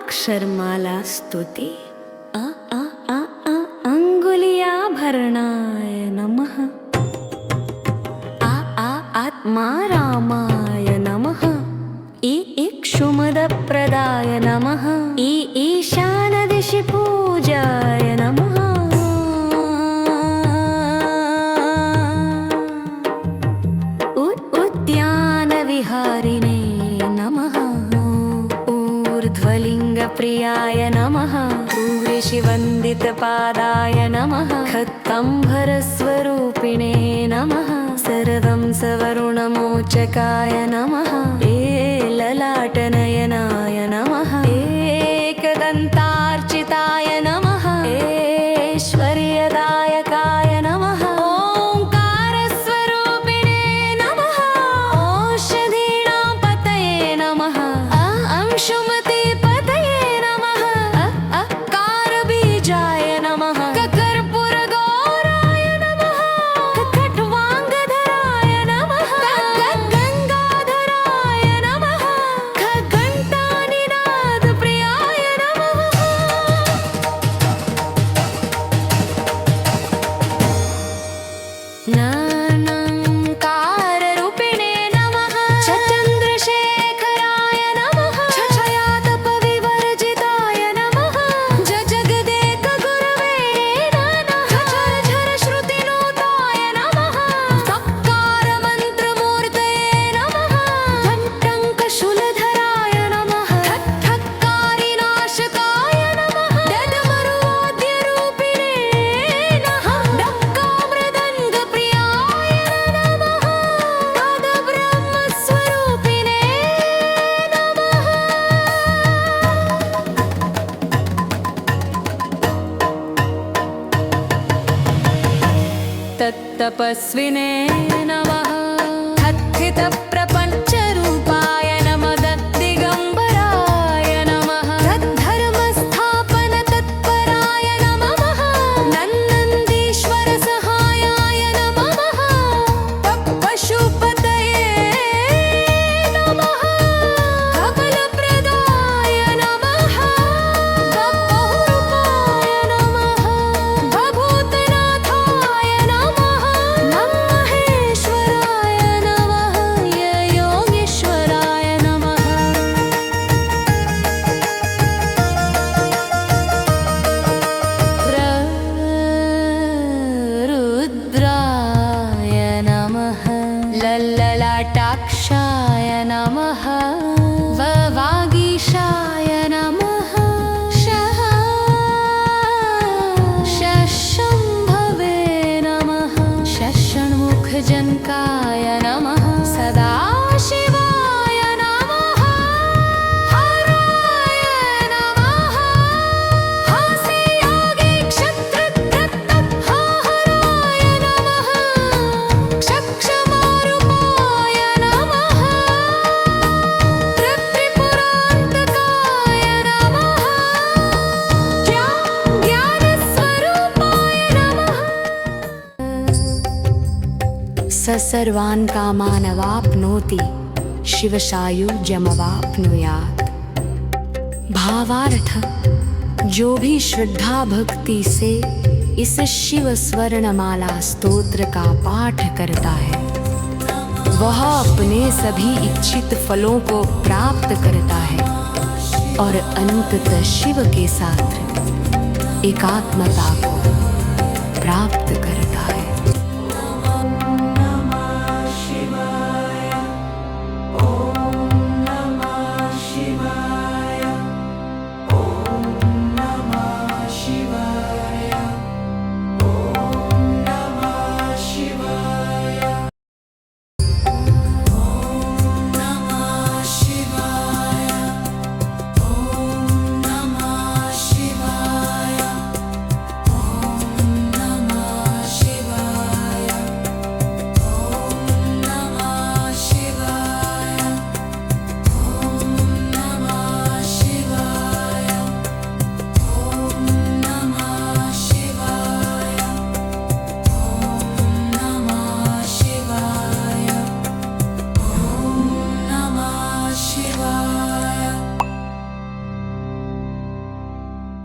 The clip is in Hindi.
अक्षरमाला स्तुति अ अ अ अ अंगुलियाभरणाय नमः। आ आ आत्मा रामाय नमः। इक्षुमदप्रदाय नमः। ईशानदिशि पूजाय नमः। उद्यानविहारिणे नमः। ऊर्ध्वलिङ्गप्रियाय नमः। ऋषिवन्दितपादाय नमः। खत्तम्भरस्वरूपिणे नमः। सर्वं सवरुणमोचकाय नमः। ललाटनयनाय नमः। एकदन्तार्चिताय नमः। ऐश्वर्यदायकाय नमः। ओङ्कारस्वरूपिणे नमः। औषधीनां पतये नमः। अंशुमतिपतये नमः। अकारबीजाय नमः। कर्पूरगौराय नमः। खट्वाङ्गधराय नमः। गङ्गाधराय नमः। घण्टानिनादप्रियाय नमः। नानाङ्काररूपिणे नमः। चन्द्रशेखराय नमः। छयातपविवर्जिताय नमः। जगदेकगुरवे नमः। झरझरश्रुतिनुताय नमः। सत्कारमन्त्रमूर्तये नमः। घण्टङ्कशूलधराय नमः। ठक्कारिनाशकाय नमः। डडमरुवाद्यरूपिणे नमः। डक्कामृदङ्गप्रियाय नमः। पादब्रह्मस्वरूपिणे नमः। तत्तपस्विने नमः। तत्थितप्रपञ्चरूपाय नमः। दिगम्बराय नमः। तद्धर्मस्थापनतत्पराय नमः। नन्दीश्वरसहायाय नमः। पशुपतये नमः। कमलप्रदाय नमः। बहुरूपाय नमः। भूतनाथाय नमः। महेश्वराय नमः। योगेश्वराय नमः। रुद्राय नमः। लल्ललाटाक्षाय नमः। वागीशाय नमः। शशम्भवे नमः। षण्मुखजनकाय नमः। सदाशिवाय नमः। हराय नमः। हास्ययोगी क्षत्रधृतहराय नमः। क्षक्षमारूपाय नमः। त्रिपुरान्तकाय नमः। ज्ञानस्वरूपाय नमः। स सर्वान् कामानवाप्नोति शिवशायुज्यमवाप्नुयात्। भावार्थ, जो भी श्रद्धा भक्ति से इस शिव स्वर्णमाला स्तोत्र का पाठ करता है वह अपने सभी इच्छित फलों को प्राप्त करता है और अनंततः शिव के साथ एकात्मता को प्राप्त करता है।